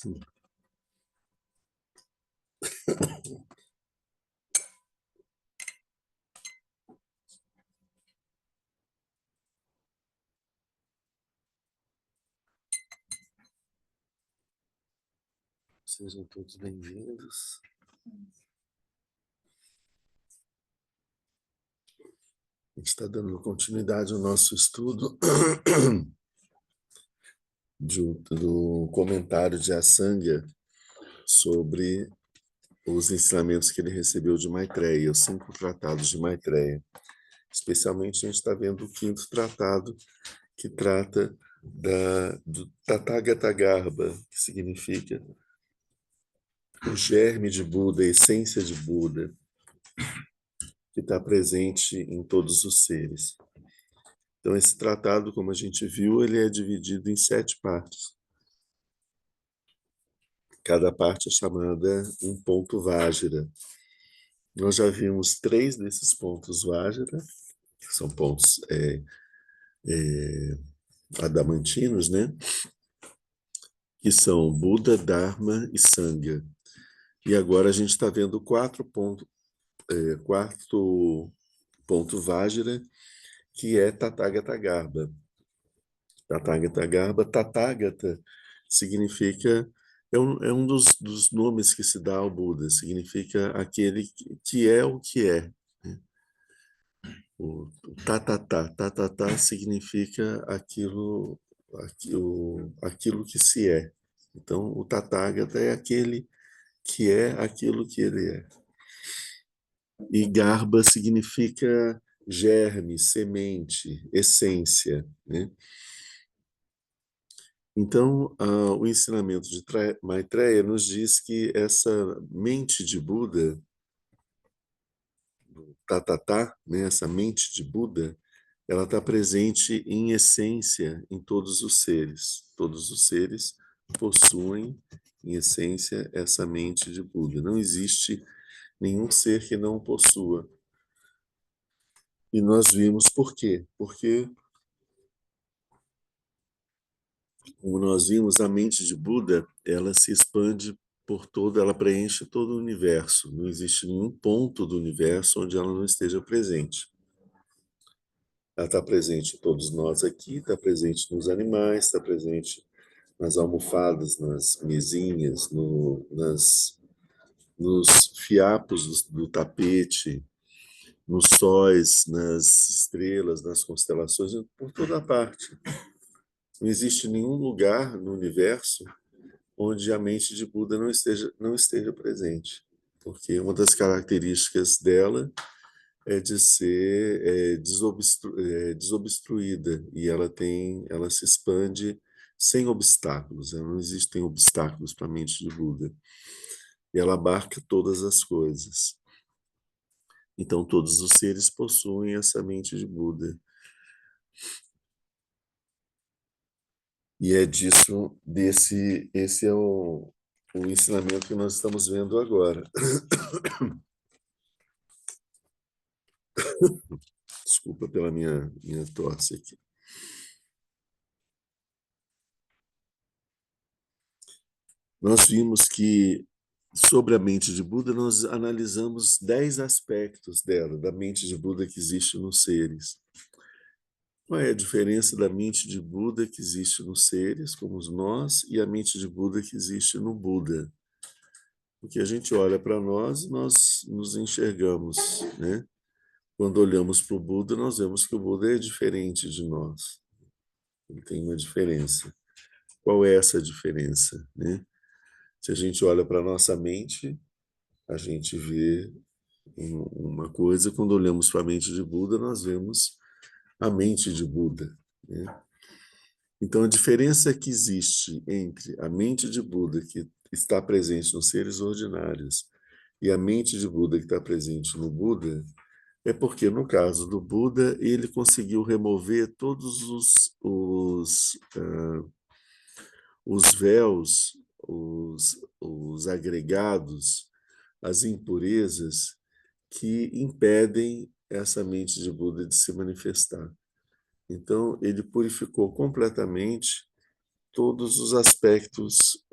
Sejam todos bem-vindos. A gente está dando continuidade ao nosso estudo do comentário de Asanga sobre os ensinamentos que ele recebeu de Maitreya, os 5 tratados de Maitreya. Especialmente a gente está vendo o 5º tratado, que trata do Tathagata Garbha, que significa o germe de Buda, a essência de Buda, que está presente em todos os seres. Então, esse tratado, como a gente viu, ele é dividido em 7 partes. Cada parte é chamada um ponto Vajra. Nós já vimos 3 desses pontos Vajra, que são pontos adamantinos, né? Que são Buda, Dharma e Sangha. E agora a gente está vendo o quarto ponto Vajra, que é Tathagata Garbha. Tathagata Garbha, Tathagata significa, é um dos nomes que se dá ao Buda, significa aquele que é o que é. O Tatatá significa aquilo que se é. Então, o Tathagata é aquele que é aquilo que ele é. E Garbha significa germe, semente, essência, né? Então, o ensinamento de Maitreya nos diz que essa mente de Buda, Tatatá, né, essa mente de Buda, ela está presente em essência em todos os seres. Todos os seres possuem, em essência, essa mente de Buda. Não existe nenhum ser que não possua. E nós vimos por quê? Porque, como nós vimos, a mente de Buda, ela se expande por todo, ela preenche todo o universo. Não existe nenhum ponto do universo onde ela não esteja presente. Ela está presente em todos nós aqui, está presente nos animais, está presente nas almofadas, nas mesinhas, nos fiapos do tapete, nos sóis, nas estrelas, nas constelações, por toda parte. Não existe nenhum lugar no universo onde a mente de Buda não esteja presente, porque uma das características dela é de ser desobstruída, e ela se expande sem obstáculos. Não existem obstáculos para a mente de Buda. E ela abarca todas as coisas. Então, todos os seres possuem essa mente de Buda. E é esse é o ensinamento que nós estamos vendo agora. Desculpa pela minha tosse aqui. Nós vimos que, sobre a mente de Buda, nós analisamos 10 aspectos dela, da mente de Buda que existe nos seres. Qual é a diferença da mente de Buda que existe nos seres, como nós, e a mente de Buda que existe no Buda? Porque a gente olha para nós nos enxergamos, né? Quando olhamos para o Buda, nós vemos que o Buda é diferente de nós. Ele tem uma diferença. Qual é essa diferença, né? Se a gente olha para a nossa mente, a gente vê uma coisa. Quando olhamos para a mente de Buda, nós vemos a mente de Buda, né? Então, a diferença que existe entre a mente de Buda, que está presente nos seres ordinários, e a mente de Buda que está presente no Buda, é porque, no caso do Buda, ele conseguiu remover todos os véus, os agregados, as impurezas que impedem essa mente de Buda de se manifestar. Então, ele purificou completamente todos os aspectos,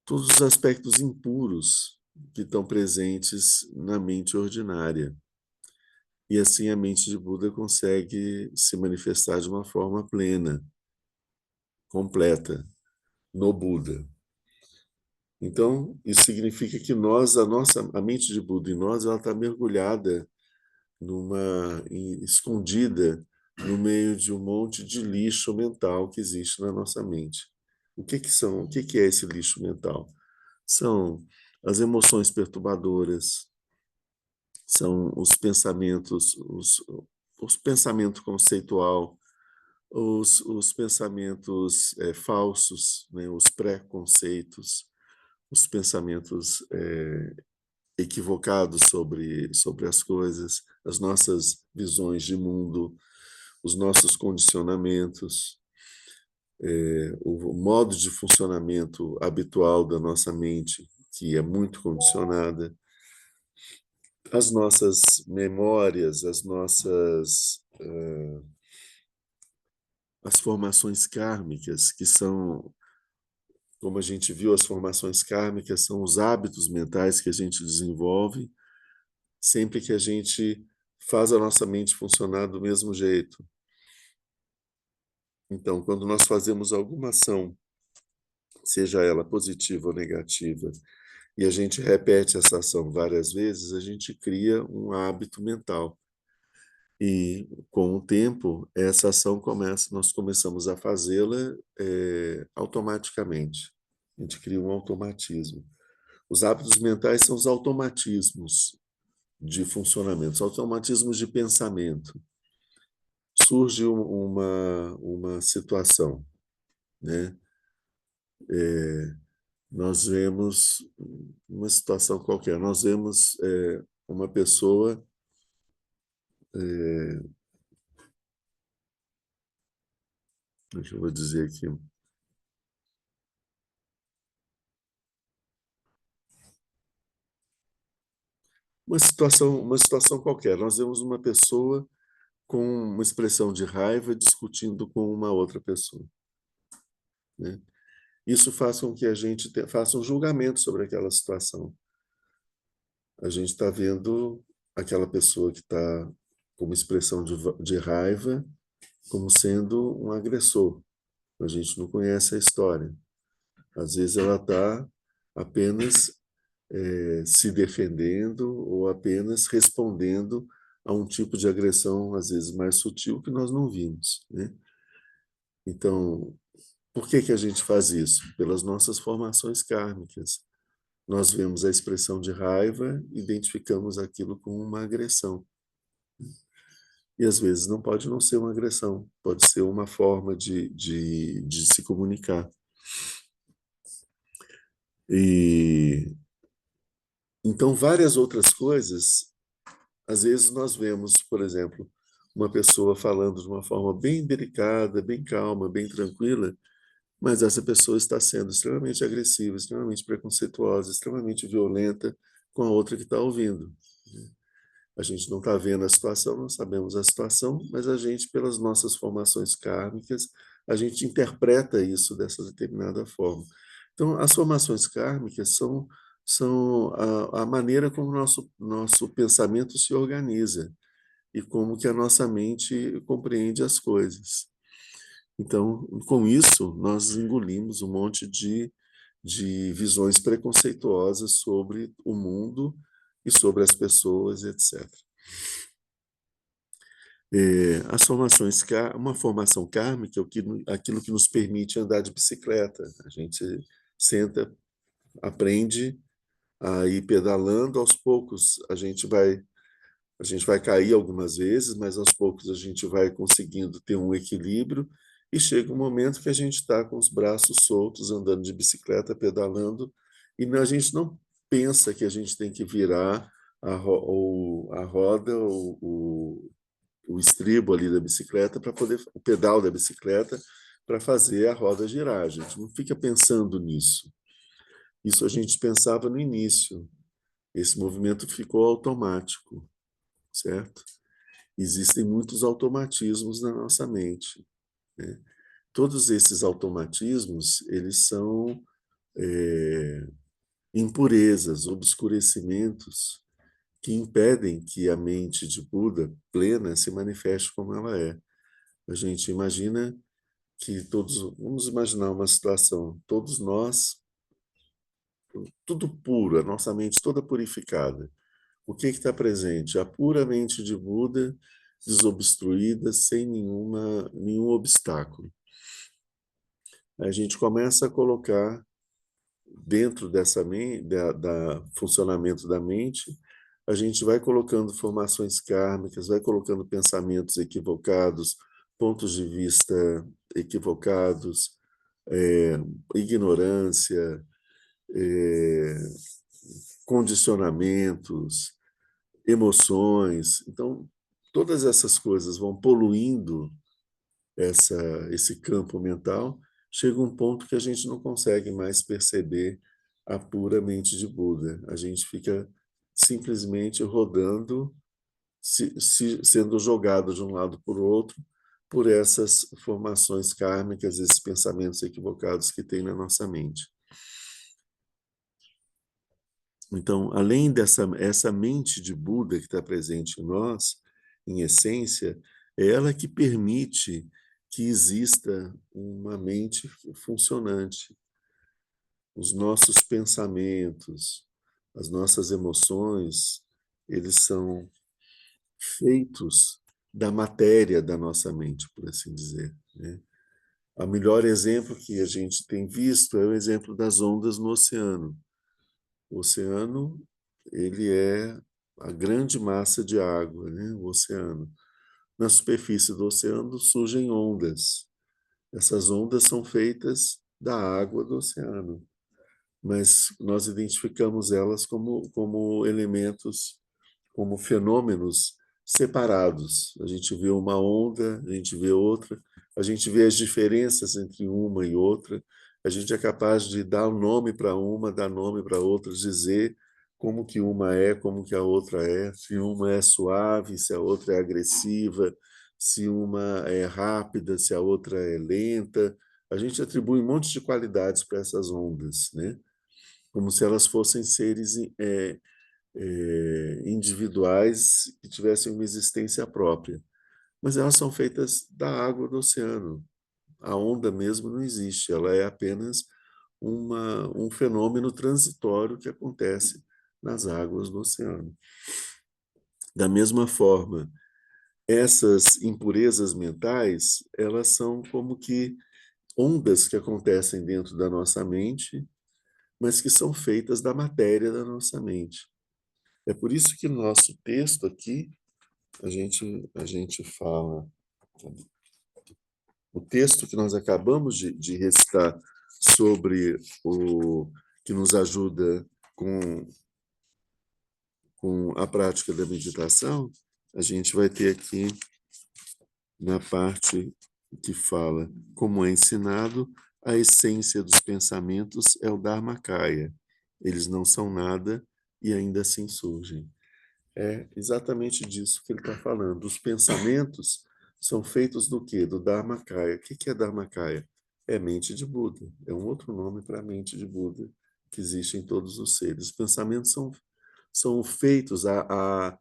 todos os aspectos impuros que estão presentes na mente ordinária. E assim a mente de Buda consegue se manifestar de uma forma plena, completa, no Buda. Então, isso significa que a mente de Buda em nós, ela está mergulhada escondida no meio de um monte de lixo mental que existe na nossa mente. O que é esse lixo mental? São as emoções perturbadoras, são os pensamentos conceitual, os pensamentos falsos, né, os preconceitos, os pensamentos equivocados sobre as coisas, as nossas visões de mundo, os nossos condicionamentos, o modo de funcionamento habitual da nossa mente, que é muito condicionada, as nossas memórias, as formações kármicas, que são, como a gente viu, as formações kármicas são os hábitos mentais que a gente desenvolve sempre que a gente faz a nossa mente funcionar do mesmo jeito. Então, quando nós fazemos alguma ação, seja ela positiva ou negativa, e a gente repete essa ação várias vezes, a gente cria um hábito mental. E, com o tempo, essa ação nós começamos a fazê-la automaticamente. A gente cria um automatismo. Os hábitos mentais são os automatismos de funcionamento, os automatismos de pensamento. Surge uma situação, né? Nós vemos uma situação qualquer, nós vemos uma pessoa, deixa eu vou dizer aqui, uma situação qualquer, nós vemos uma pessoa com uma expressão de raiva discutindo com uma outra pessoa, né? Isso faz com que a gente faça um julgamento sobre aquela situação. A gente está vendo aquela pessoa que está com uma expressão de raiva como sendo um agressor. A gente não conhece a história. Às vezes ela está apenas se defendendo ou apenas respondendo a um tipo de agressão, às vezes mais sutil, que nós não vimos, né? Então, por que a gente faz isso? Pelas nossas formações kármicas. Nós vemos a expressão de raiva, identificamos aquilo como uma agressão. E às vezes não pode não ser uma agressão, pode ser uma forma de se comunicar. E então várias outras coisas, às vezes nós vemos, por exemplo, uma pessoa falando de uma forma bem delicada, bem calma, bem tranquila, mas essa pessoa está sendo extremamente agressiva, extremamente preconceituosa, extremamente violenta com a outra que está ouvindo. A gente não está vendo a situação, não sabemos a situação, mas a gente, pelas nossas formações kármicas, a gente interpreta isso dessa determinada forma. Então, as formações kármicas são a maneira como o nosso pensamento se organiza e como que a nossa mente compreende as coisas. Então, com isso, nós engolimos um monte de visões preconceituosas sobre o mundo e sobre as pessoas, etc. Uma formação kármica é aquilo que nos permite andar de bicicleta. A gente senta, aprende a ir pedalando, aos poucos a gente vai cair algumas vezes, mas aos poucos a gente vai conseguindo ter um equilíbrio e chega um momento que a gente está com os braços soltos, andando de bicicleta, pedalando, e a gente não pensa que a gente tem que virar a roda, o estribo ali da bicicleta para poder, o pedal da bicicleta para fazer a roda girar. A gente não fica pensando nisso. Isso a gente pensava no início. Esse movimento ficou automático, certo? Existem muitos automatismos na nossa mente. né? Todos esses automatismos, eles são impurezas, obscurecimentos que impedem que a mente de Buda plena se manifeste como ela é. A gente imagina que todos, vamos imaginar uma situação, todos nós, tudo puro, a nossa mente toda purificada. O que está presente? A pura mente de Buda, desobstruída, sem nenhum obstáculo. A gente começa a colocar dentro dessa da funcionamento da mente, a gente vai colocando formações kármicas, vai colocando pensamentos equivocados, pontos de vista equivocados, ignorância, é, condicionamentos, emoções. Então, todas essas coisas vão poluindo esse campo mental, chega um ponto que a gente não consegue mais perceber a pura mente de Buda. A gente fica simplesmente rodando, sendo jogado de um lado para o outro por essas formações kármicas, esses pensamentos equivocados que tem na nossa mente. Então, além essa mente de Buda que está presente em nós, em essência, é ela que permite que exista uma mente funcionante. Os nossos pensamentos, as nossas emoções, eles são feitos da matéria da nossa mente, por assim dizer, né? O melhor exemplo que a gente tem visto é o exemplo das ondas no oceano. O oceano, ele é a grande massa de água, né? O oceano. Na superfície do oceano surgem ondas. Essas ondas são feitas da água do oceano, mas nós identificamos elas como elementos, como fenômenos separados. A gente vê uma onda, a gente vê outra, a gente vê as diferenças entre uma e outra, a gente é capaz de dar nome para uma, dar nome para outra, dizer como que uma é, como que a outra é, se uma é suave, se a outra é agressiva, se uma é rápida, se a outra é lenta. A gente atribui um monte de qualidades para essas ondas, né? Como se elas fossem seres individuais que tivessem uma existência própria. Mas elas são feitas da água do oceano. A onda mesmo não existe, ela é apenas um fenômeno transitório que acontece nas águas do oceano. Da mesma forma, essas impurezas mentais, elas são como que ondas que acontecem dentro da nossa mente, mas que são feitas da matéria da nossa mente. É por isso que no nosso texto aqui, a gente fala, o texto que nós acabamos de recitar sobre o que nos ajuda com a prática da meditação, a gente vai ter aqui na parte que fala como é ensinado, a essência dos pensamentos é o Dharmakaya. Eles não são nada e ainda assim surgem. É exatamente disso que ele está falando. Os pensamentos são feitos do quê? Do Dharmakaya. O que é Dharmakaya? É mente de Buda. É um outro nome para a mente de Buda que existe em todos os seres. Os pensamentos são feitos, a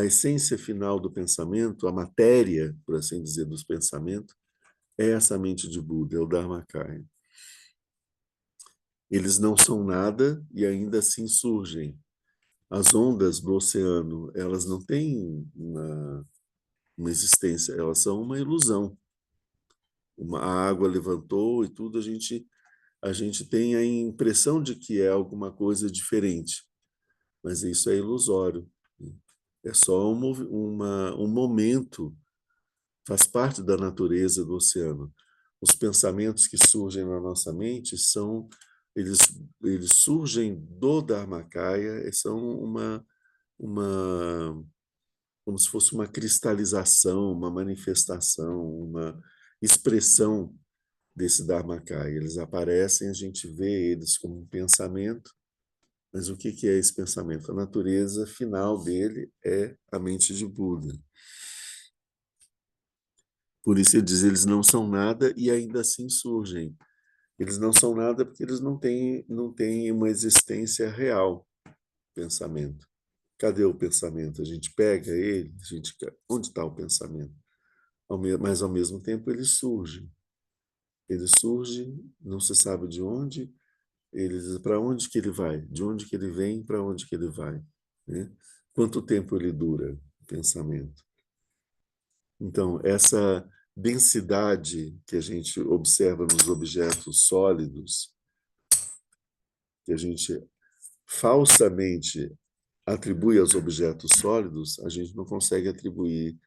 essência final do pensamento, a matéria, por assim dizer, dos pensamentos, é essa mente de Buda, é o Dharmakaya. Eles não são nada e ainda assim surgem. As ondas do oceano, elas não têm uma existência, elas são uma ilusão. A água levantou e tudo, a gente tem a impressão de que é alguma coisa diferente, mas isso é ilusório. É só um momento, faz parte da natureza do oceano. Os pensamentos que surgem na nossa mente eles, eles surgem do Dharmakaya, e são uma como se fosse uma cristalização, uma manifestação, uma expressão desse Dharmakaya. Eles aparecem, a gente vê eles como um pensamento, mas o que é esse pensamento? A natureza final dele é a mente de Buda. Por isso ele diz, eles não são nada e ainda assim surgem. Eles não são nada porque eles não têm uma existência real, pensamento. Cadê o pensamento? A gente pega ele, onde está o pensamento? Mas, ao mesmo tempo, ele surge. Ele surge, não se sabe de onde, para onde que ele vai? De onde que ele vem, para onde que ele vai? Né? Quanto tempo ele dura, o pensamento? Então, essa densidade que a gente observa nos objetos sólidos, que a gente falsamente atribui aos objetos sólidos, a gente não consegue atribuir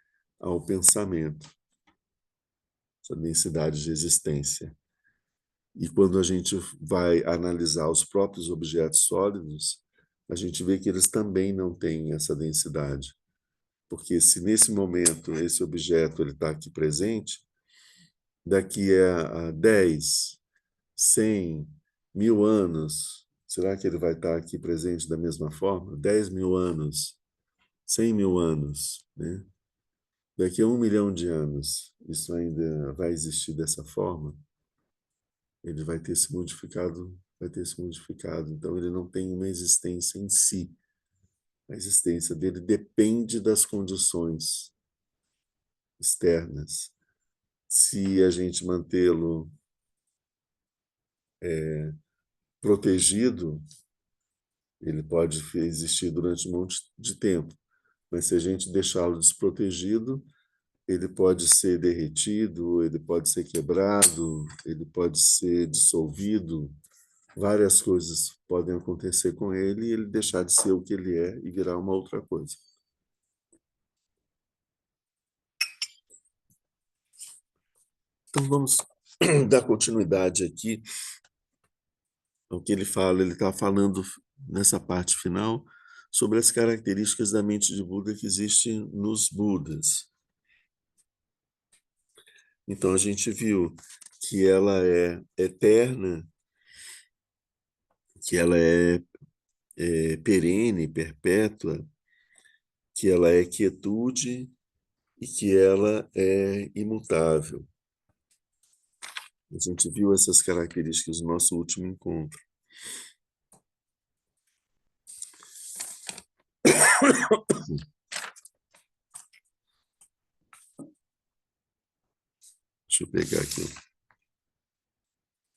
ao pensamento, essa densidade de existência. E quando a gente vai analisar os próprios objetos sólidos, a gente vê que eles também não têm essa densidade. Porque se nesse momento esse objeto está aqui presente, daqui a 10, 100, 1000 anos, será que ele vai estar aqui presente da mesma forma? 10.000 anos, 100.000 anos, né? Daqui a 1 milhão de anos, isso ainda vai existir dessa forma? Ele vai ter se modificado, vai ter se modificado. Então, ele não tem uma existência em si. A existência dele depende das condições externas. Se a gente mantê-lo protegido, ele pode existir durante um monte de tempo. Mas se a gente deixá-lo desprotegido, ele pode ser derretido, ele pode ser quebrado, ele pode ser dissolvido. Várias coisas podem acontecer com ele e ele deixar de ser o que ele é e virar uma outra coisa. Então, vamos dar continuidade aqui ao que ele fala. Ele está falando nessa parte final sobre as características da mente de Buda que existem nos Budas. Então, a gente viu que ela é eterna, que ela é perene, perpétua, que ela é quietude e que ela é imutável. A gente viu essas características no nosso último encontro. Deixa eu pegar aqui.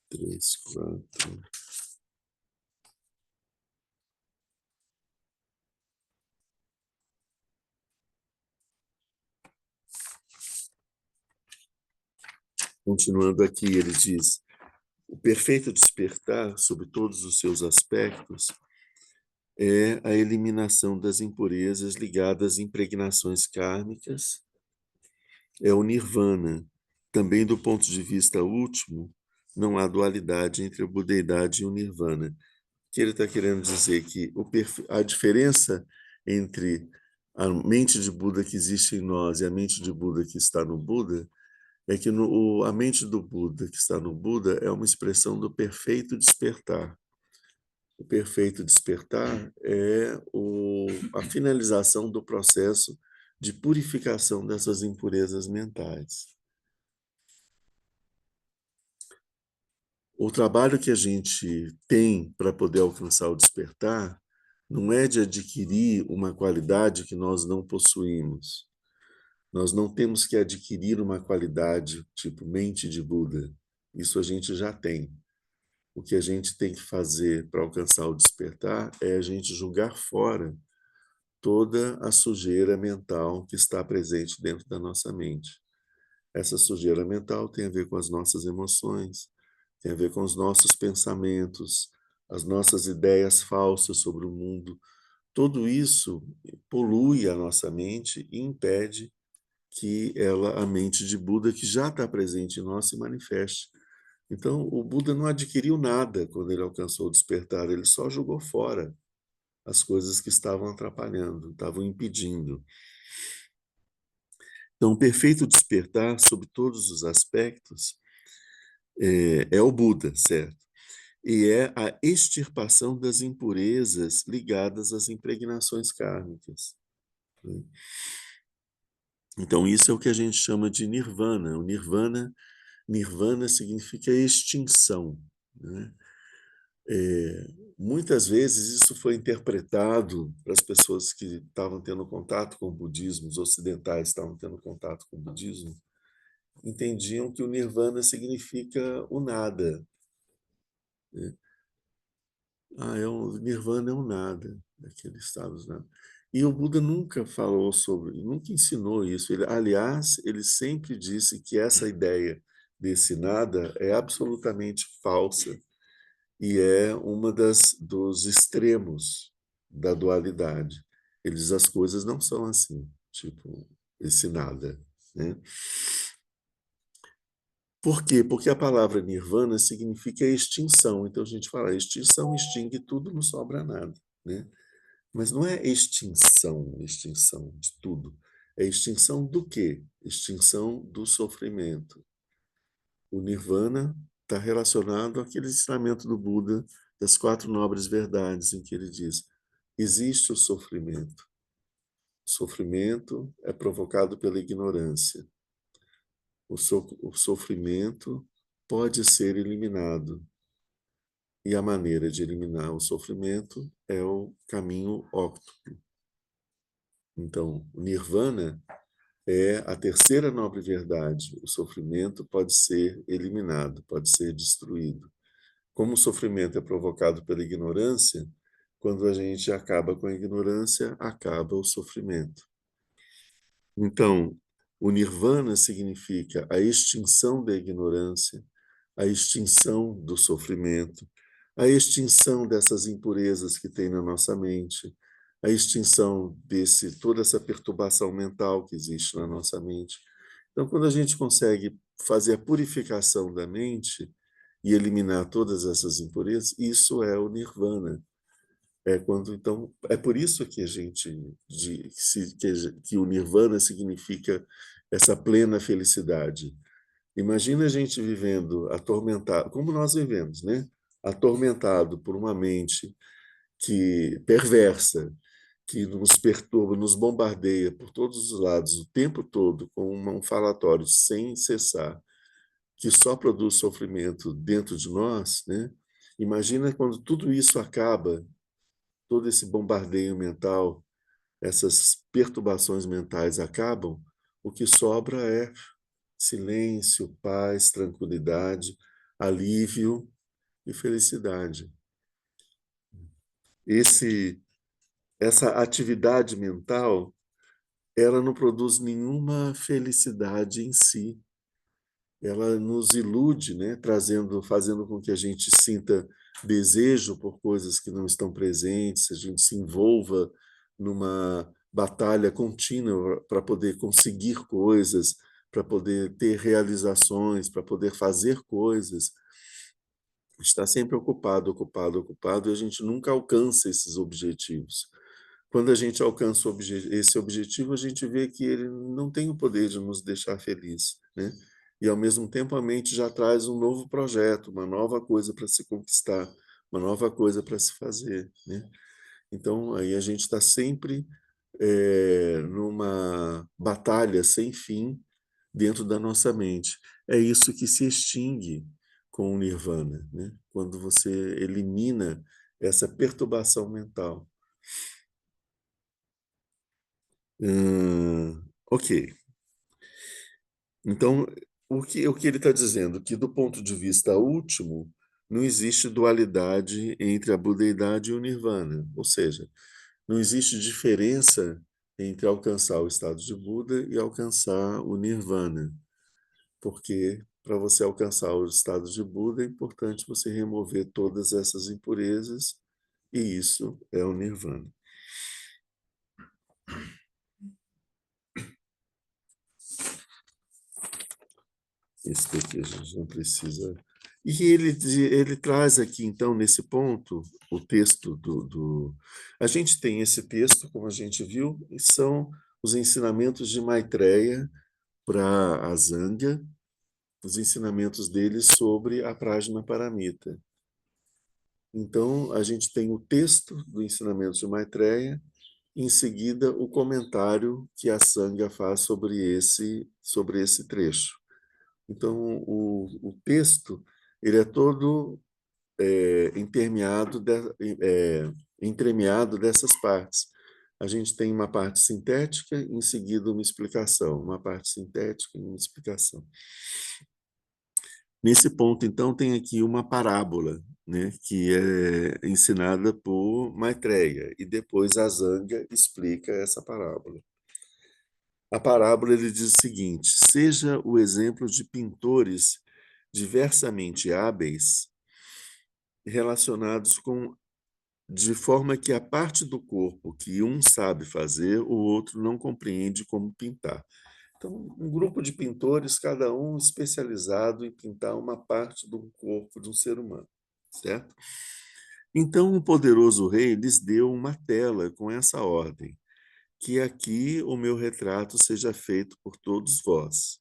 3, 4. Continuando aqui, ele diz: o perfeito despertar, sob todos os seus aspectos, é a eliminação das impurezas ligadas às impregnações kármicas, é o nirvana. Também do ponto de vista último, não há dualidade entre a budeidade e o nirvana. Que ele está querendo dizer que a diferença entre a mente de Buda que existe em nós e a mente de Buda que está no Buda é que a mente do Buda que está no Buda é uma expressão do perfeito despertar. O perfeito despertar é a finalização do processo de purificação dessas impurezas mentais. O trabalho que a gente tem para poder alcançar o despertar não é de adquirir uma qualidade que nós não possuímos. Nós não temos que adquirir uma qualidade tipo mente de Buda. Isso a gente já tem. O que a gente tem que fazer para alcançar o despertar é a gente jogar fora toda a sujeira mental que está presente dentro da nossa mente. Essa sujeira mental tem a ver com as nossas emoções, tem a ver com os nossos pensamentos, as nossas ideias falsas sobre o mundo. Tudo isso polui a nossa mente e impede que a mente de Buda, que já está presente em nós, se manifeste. Então, o Buda não adquiriu nada quando ele alcançou o despertar, ele só jogou fora as coisas que estavam atrapalhando, estavam impedindo. Então, o perfeito despertar, sob todos os aspectos, é o Buda, certo? E é a extirpação das impurezas ligadas às impregnações kármicas. Então, isso é o que a gente chama de nirvana. O nirvana significa extinção, né? Muitas vezes isso foi interpretado para as pessoas que estavam tendo contato com o budismo, os ocidentais estavam tendo contato com o budismo, entendiam que o nirvana significa o nada, né? Nirvana é o nada, aquele estado do nada. E o Buda nunca falou sobre, nunca ensinou isso. Aliás, ele sempre disse que essa ideia desse nada é absolutamente falsa e é uma dos extremos da dualidade. Ele diz as coisas não são assim, tipo esse nada, né? Por quê? Porque a palavra nirvana significa extinção. Então a gente fala, extinção extingue tudo, não sobra nada, né? Mas não é extinção de tudo. É extinção do quê? Extinção do sofrimento. O nirvana está relacionado àquele ensinamento do Buda das quatro nobres verdades, em que ele diz: existe o sofrimento. O sofrimento é provocado pela ignorância. O sofrimento pode ser eliminado. E a maneira de eliminar o sofrimento é o caminho óctuplo. Então, o nirvana é a terceira nobre verdade. O sofrimento pode ser eliminado, pode ser destruído. Como o sofrimento é provocado pela ignorância, quando a gente acaba com a ignorância, acaba o sofrimento. Então, o nirvana significa a extinção da ignorância, a extinção do sofrimento, a extinção dessas impurezas que tem na nossa mente, a extinção desse toda essa perturbação mental que existe na nossa mente. Então, quando a gente consegue fazer a purificação da mente e eliminar todas essas impurezas, isso é o nirvana. Então, é por isso que a gente que o nirvana significa essa plena felicidade. Imagina a gente vivendo atormentado, como nós vivemos, né? Atormentado por uma mente que perversa, que nos perturba, nos bombardeia por todos os lados o tempo todo com um falatório sem cessar, que só produz sofrimento dentro de nós, né? Imagina quando tudo isso acaba, todo esse bombardeio mental, essas perturbações mentais acabam, o que sobra é silêncio, paz, tranquilidade, alívio e felicidade. Esse, essa atividade mental, ela não produz nenhuma felicidade em si. Ela nos ilude, né, fazendo com que a gente sinta desejo por coisas que não estão presentes, a gente se envolva numa batalha contínua para poder conseguir coisas, para poder ter realizações, para poder fazer coisas. Está sempre ocupado, ocupado, ocupado, e a gente nunca alcança esses objetivos. Quando a gente alcança esse objetivo, a gente vê que ele não tem o poder de nos deixar felizes, né? E, ao mesmo tempo, a mente já traz um novo projeto, uma nova coisa para se conquistar, uma nova coisa para se fazer, né? Então, aí a gente está sempre numa batalha sem fim dentro da nossa mente. É isso que se extingue com o nirvana, né? Quando você elimina essa perturbação mental. Ok. Então, o que ele está dizendo? Que, do ponto de vista último, não existe dualidade entre a budeidade e o nirvana. Ou seja, não existe diferença entre alcançar o estado de Buda e alcançar o nirvana. Porque, para você alcançar o estado de Buda, é importante você remover todas essas impurezas, e isso é o nirvana. Isso daqui a gente não precisa. E ele traz aqui, então, nesse ponto, o texto A gente tem esse texto, como a gente viu, e são os ensinamentos de Maitreya para a Zângya, os ensinamentos dele sobre a Prajnaparamita. Então, a gente tem o texto do ensinamento de Maitreya em seguida o comentário que a Sangha faz sobre esse trecho. Então, o texto ele é todo entremeado dessas partes. A gente tem uma parte sintética, em seguida uma explicação, uma parte sintética e uma explicação. Nesse ponto, então, tem aqui uma parábola, né, que é ensinada por Maitreya, e depois a Zanga explica essa parábola. A parábola ele diz o seguinte: seja o exemplo de pintores diversamente hábeis relacionados com de forma que a parte do corpo que um sabe fazer, o outro não compreende como pintar. Então, um grupo de pintores, cada um especializado em pintar uma parte do corpo de um ser humano, certo? Então, o poderoso rei lhes deu uma tela com essa ordem: que aqui o meu retrato seja feito por todos vós.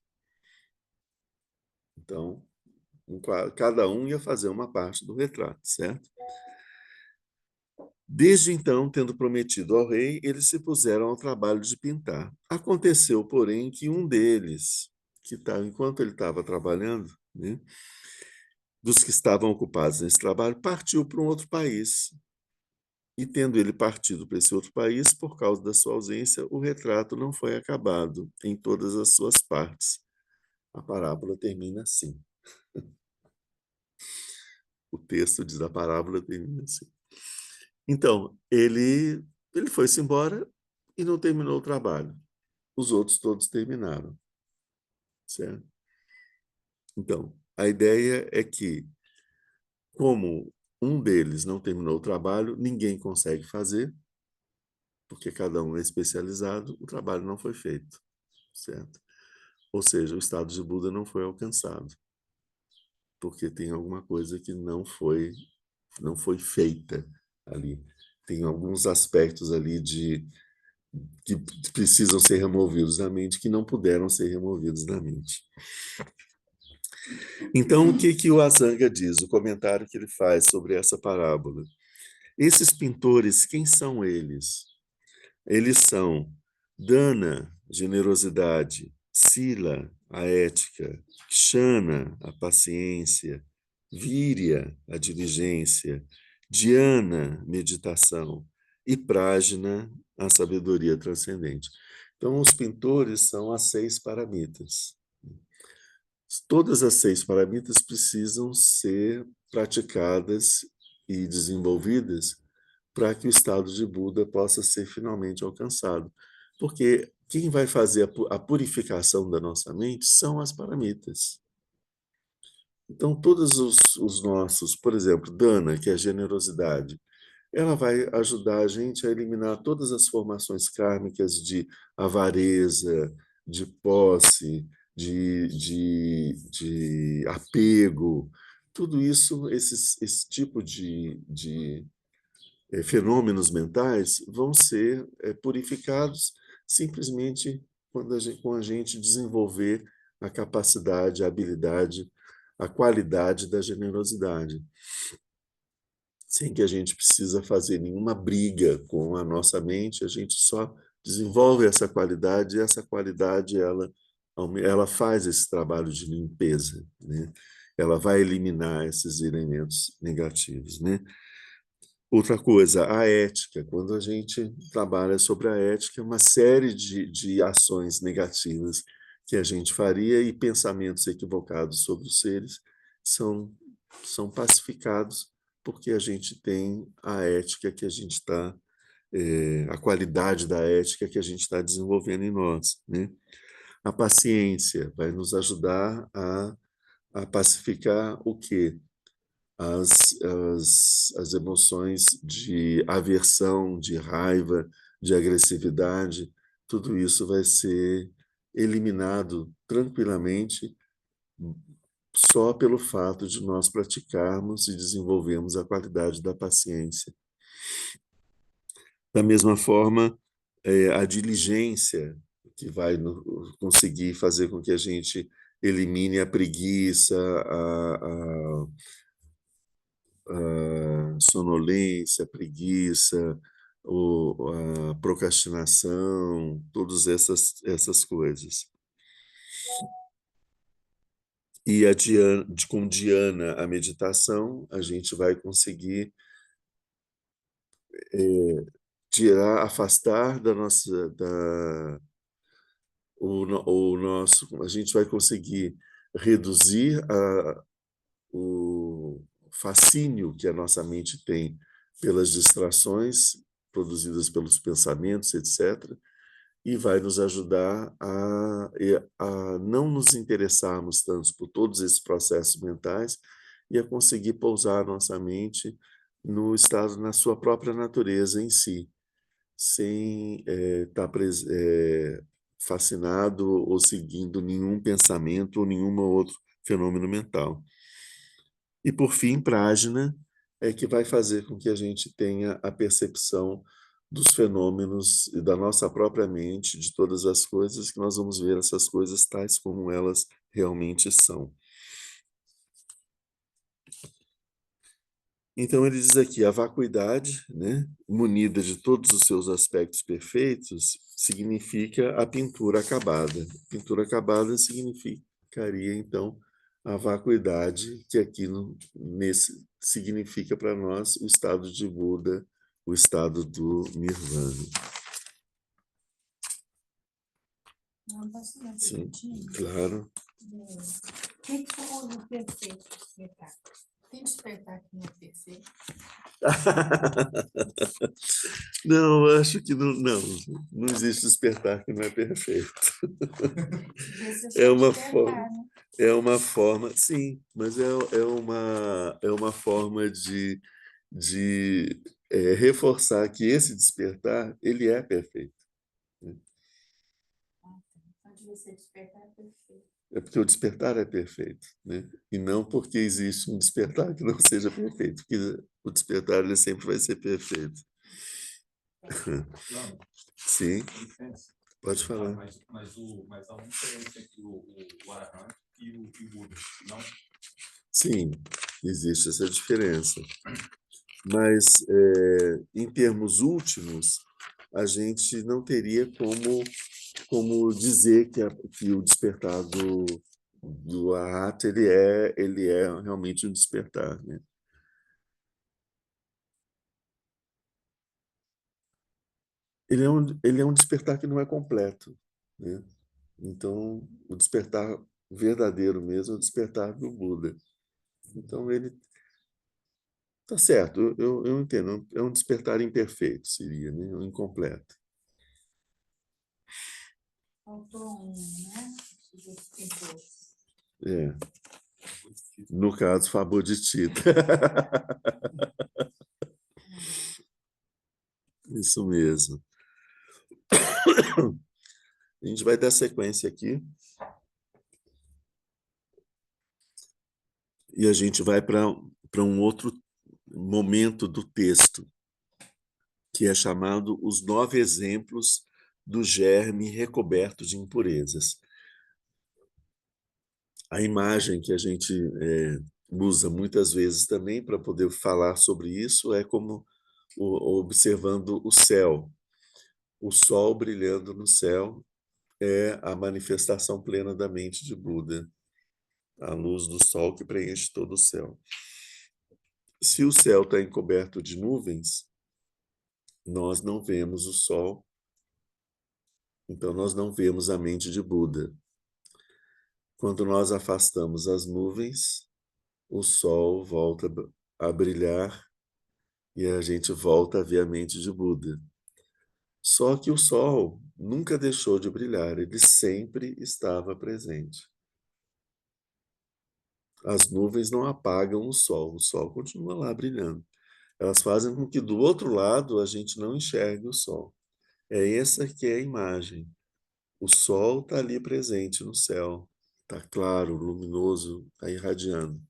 Então, cada um ia fazer uma parte do retrato, certo? Desde então, tendo prometido ao rei, eles se puseram ao trabalho de pintar. Aconteceu, porém, que um deles, enquanto ele estava trabalhando, né, dos que estavam ocupados nesse trabalho, partiu para um outro país. E tendo ele partido para esse outro país, por causa da sua ausência, o retrato não foi acabado em todas as suas partes. A parábola termina assim. O texto diz a parábola termina assim. Então, ele foi-se embora e não terminou o trabalho. Os outros todos terminaram, certo? Então, a ideia é que, como um deles não terminou o trabalho, ninguém consegue fazer, porque cada um é especializado, o trabalho não foi feito, certo? Ou seja, o estado de Buda não foi alcançado, porque tem alguma coisa que não foi feita ali. Tem alguns aspectos ali que precisam ser removidos da mente que não puderam ser removidos da mente. Então, o que que o Asanga diz, o comentário que ele faz sobre essa parábola? Esses pintores, quem são eles? Eles são Dana, generosidade; Sila, a ética; Kshana, a paciência; Virya, a diligência; Dhyana, meditação; e Prajna, a sabedoria transcendente. Então, os pintores são as 6 paramitas. Todas as 6 paramitas precisam ser praticadas e desenvolvidas para que o estado de Buda possa ser finalmente alcançado. Porque quem vai fazer a purificação da nossa mente são as paramitas. Então, todos os nossos, por exemplo, Dana, que é a generosidade, ela vai ajudar a gente a eliminar todas as formações kármicas de avareza, de posse, de apego. Tudo isso, esse tipo de fenômenos mentais vão ser purificados simplesmente com a gente desenvolver a capacidade, a habilidade, a qualidade da generosidade, sem que a gente precisa fazer nenhuma briga com a nossa mente, a gente só desenvolve essa qualidade, e essa qualidade ela faz esse trabalho de limpeza, né? Ela vai eliminar esses elementos negativos, né? Outra coisa, a ética. Quando a gente trabalha sobre a ética, uma série de ações negativas que a gente faria e pensamentos equivocados sobre os seres são, são pacificados porque a gente tem a ética que a gente está, a qualidade da ética que a gente está desenvolvendo em nós, né? A paciência vai nos ajudar a pacificar o quê? As emoções de aversão, de raiva, de agressividade, tudo isso vai ser eliminado tranquilamente só pelo fato de nós praticarmos e desenvolvermos a qualidade da paciência. Da mesma forma, a diligência que vai conseguir fazer com que a gente elimine a preguiça, a sonolência, a preguiça, a procrastinação, todas essas coisas. E com Dhyana, a meditação, a gente vai conseguir tirar, afastar da nossa, o nosso, a gente vai conseguir reduzir o fascínio que a nossa mente tem pelas distrações produzidas pelos pensamentos, etc., e vai nos ajudar a não nos interessarmos tanto por todos esses processos mentais e a conseguir pousar a nossa mente no estado, na sua própria natureza em si, sem estar fascinado ou seguindo nenhum pensamento ou nenhum outro fenômeno mental. E, por fim, Prajna é que vai fazer com que a gente tenha a percepção dos fenômenos e da nossa própria mente, de todas as coisas, que nós vamos ver essas coisas tais como elas realmente são. Então, ele diz aqui, a vacuidade, né, munida de todos os seus aspectos perfeitos, significa a pintura acabada. Pintura acabada significaria, então, a vacuidade, que aqui nesse significa para nós o estado de Buda, o estado do Nirvana. Não, posso dar uma Sim, perguntinha? claro. O que que é o perfeito despertar? Tem despertar que não é perfeito? Não, eu acho que não existe despertar que não é perfeito. Esse é É só uma despertar, forma, né? é uma forma, sim, mas é uma forma de reforçar que esse despertar, ele é perfeito, né? Ah, tá. Então, devia ser despertar é perfeito. É porque o despertar é perfeito, né? E não porque existe um despertar que não seja perfeito, porque o despertar ele sempre vai ser perfeito. Não, Sim, licença. pode falar. Mas há uma diferença entre o Arahant e o Buda, não? Sim, existe essa diferença. Mas, em termos últimos, a gente não teria como dizer que o despertar do Arhat ele é realmente um despertar, né? Ele é um despertar que não é completo, né? Então, o despertar verdadeiro mesmo é o despertar do Buda. Então, ele tá certo, eu entendo, é um despertar imperfeito, seria, né? Um incompleto. Faltou um, né? Tem dois. É, no caso, Faboditita. Isso mesmo. A gente vai dar sequência aqui e a gente vai para um outro momento do texto, que é chamado Os 9 Exemplos do Germe Recoberto de Impurezas. A imagem que a gente usa muitas vezes também para poder falar sobre isso é como observando o céu. O sol brilhando no céu é a manifestação plena da mente de Buda, a luz do sol que preenche todo o céu. Se o céu está encoberto de nuvens, nós não vemos o sol, então nós não vemos a mente de Buda. Quando nós afastamos as nuvens, o sol volta a brilhar e a gente volta a ver a mente de Buda. Só que o sol nunca deixou de brilhar, ele sempre estava presente. As nuvens não apagam o sol continua lá brilhando. Elas fazem com que do outro lado a gente não enxergue o sol. É essa que é a imagem. O sol está ali presente no céu, está claro, luminoso, está irradiando.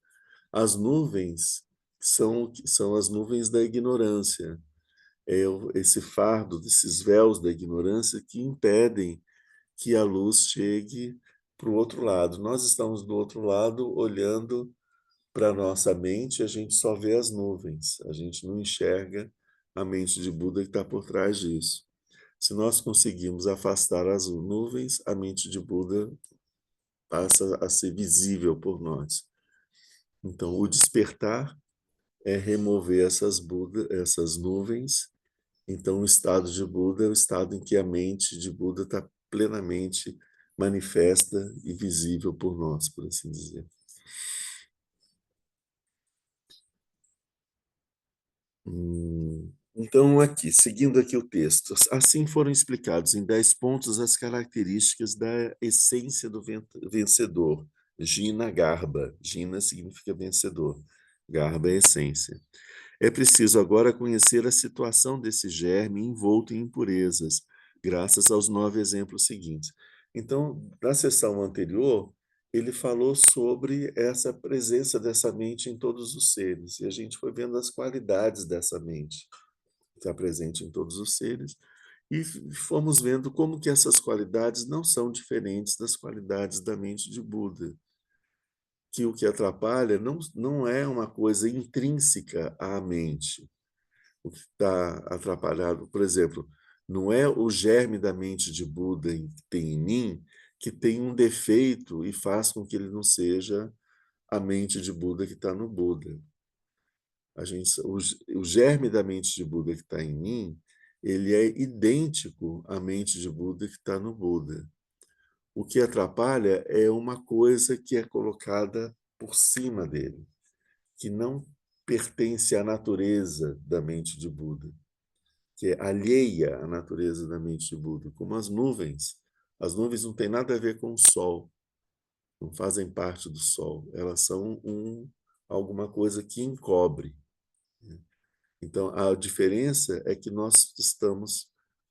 As nuvens são as nuvens da ignorância. É esse fardo, desses véus da ignorância que impedem que a luz chegue para o outro lado. Nós estamos do outro lado olhando para a nossa mente, a gente só vê as nuvens, a gente não enxerga a mente de Buda que está por trás disso. Se nós conseguirmos afastar as nuvens, a mente de Buda passa a ser visível por nós. Então, o despertar é remover essas nuvens. Então, o estado de Buda é o estado em que a mente de Buda está plenamente manifesta e visível por nós, por assim dizer. Então, aqui, seguindo aqui o texto, assim foram explicados em 10 pontos as características da essência do vencedor, Jina Garba. Jina significa vencedor, Garba é essência. É preciso agora conhecer a situação desse germe envolto em impurezas, graças aos 9 exemplos seguintes. Então, na sessão anterior, ele falou sobre essa presença dessa mente em todos os seres, e a gente foi vendo as qualidades dessa mente, que está presente em todos os seres, e fomos vendo como que essas qualidades não são diferentes das qualidades da mente de Buda, que o que atrapalha não é uma coisa intrínseca à mente. O que está atrapalhado, por exemplo, não é o germe da mente de Buda que tem em mim que tem um defeito e faz com que ele não seja a mente de Buda que está no Buda. O germe da mente de Buda que está em mim, ele é idêntico à mente de Buda que está no Buda. O que atrapalha é uma coisa que é colocada por cima dele, que não pertence à natureza da mente de Buda, que é alheia à natureza da mente de Buda, como as nuvens. As nuvens não têm nada a ver com o Sol, não fazem parte do Sol, elas são alguma coisa que encobre. Então, a diferença é que nós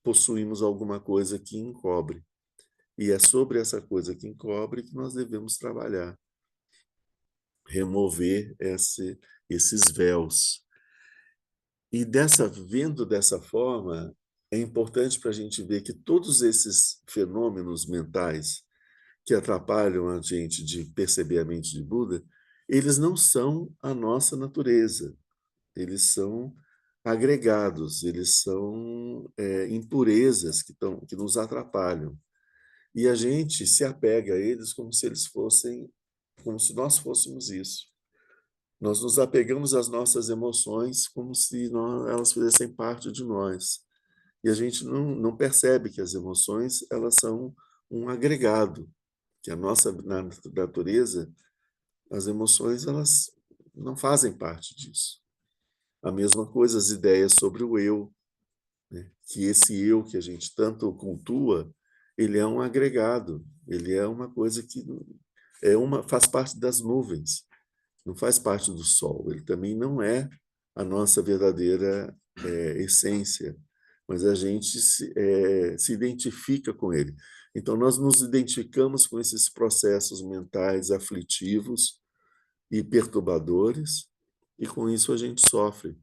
possuímos alguma coisa que encobre. E é sobre essa coisa que encobre que nós devemos trabalhar, remover esses véus. E vendo dessa forma, é importante para a gente ver que todos esses fenômenos mentais que atrapalham a gente de perceber a mente de Buda, eles não são a nossa natureza. Eles são agregados, eles são impurezas que nos atrapalham. E a gente se apega a eles como se nós fôssemos isso. Nós nos apegamos às nossas emoções como se elas fizessem parte de nós. E a gente não percebe que as emoções elas são um agregado, que na natureza, as emoções elas não fazem parte disso. A mesma coisa as ideias sobre o eu, né? Que esse eu que a gente tanto cultua, ele é um agregado, ele é uma coisa que faz parte das nuvens, não faz parte do sol, ele também não é a nossa verdadeira essência, mas a gente se identifica com ele. Então, nós nos identificamos com esses processos mentais aflitivos e perturbadores, e com isso a gente sofre.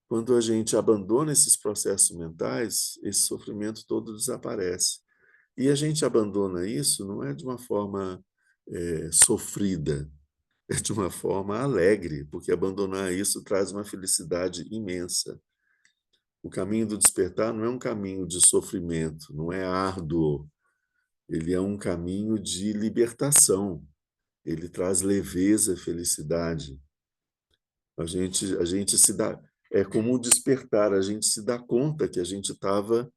Quando a gente abandona esses processos mentais, esse sofrimento todo desaparece. E a gente abandona isso não é de uma forma sofrida, é de uma forma alegre, porque abandonar isso traz uma felicidade imensa. O caminho do despertar não é um caminho de sofrimento, não é árduo, ele é um caminho de libertação, ele traz leveza e felicidade. A gente se dá, é como um despertar, a gente se dá conta que a gente estava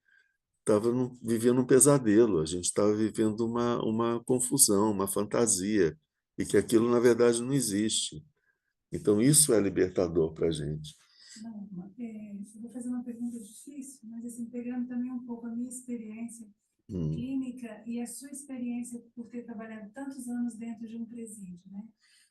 vivendo um pesadelo, a gente estava vivendo uma confusão, uma fantasia, e que aquilo, na verdade, não existe. Então, isso é libertador para a gente. Não, eu vou fazer uma pergunta difícil, mas assim, pegando também um pouco a minha experiência clínica e a sua experiência por ter trabalhado tantos anos dentro de um presídio, né?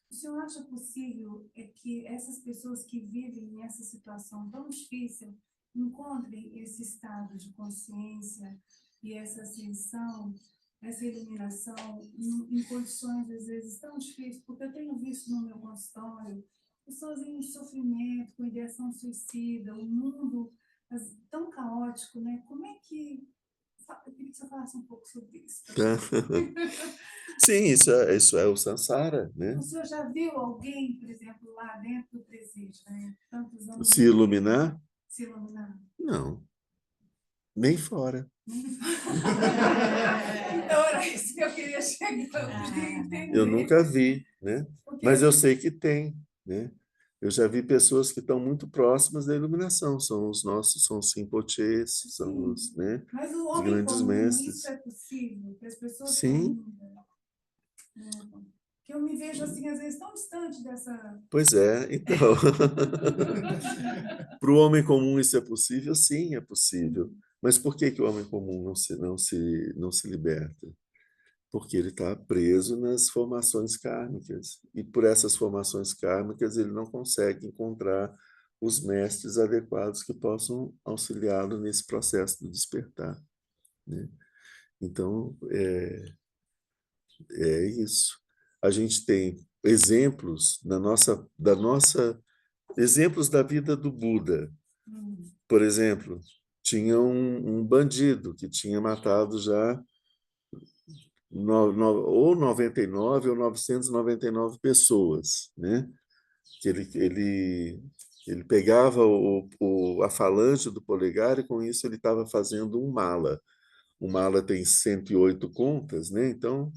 O senhor acha possível que essas pessoas que vivem nessa situação tão difícil encontrem esse estado de consciência e essa ascensão, essa iluminação em condições, às vezes, tão difíceis? Porque eu tenho visto no meu consultório pessoas em sofrimento, com ideação suicida, um mundo tão caótico, né? Como é que... Eu queria que você falasse um pouco sobre isso. Sim, isso é o Sansara, né? O senhor já viu alguém, por exemplo, lá dentro do presídio, né? Tantos anos Se iluminar? se iluminar? Não, nem fora. Então, era isso que eu queria chegar, eu queria entender. Eu nunca vi, né? Porque Mas eu sei que tem, né? Eu já vi pessoas que estão muito próximas da iluminação, são os nossos, são os Rinpoches, são os, né, mas o os homem grandes comum, mestres. isso é possível? Que as pessoas Sim, comuns, né? Que eu me vejo, assim, às vezes, tão distante dessa... pois é, então. Para o homem comum isso é possível? Sim, é possível. Mas por que que o homem comum não se liberta? Porque ele está preso nas formações kármicas. E por essas formações kármicas ele não consegue encontrar os mestres adequados que possam auxiliá-lo nesse processo de despertar, né? Então, é isso. A gente tem exemplos exemplos da vida do Buda. Por exemplo, tinha um bandido que tinha matado já ou 99 ou 999 pessoas, né? Que ele pegava a falange do polegar e com isso ele estava fazendo um mala. O mala tem 108 contas, né? Então,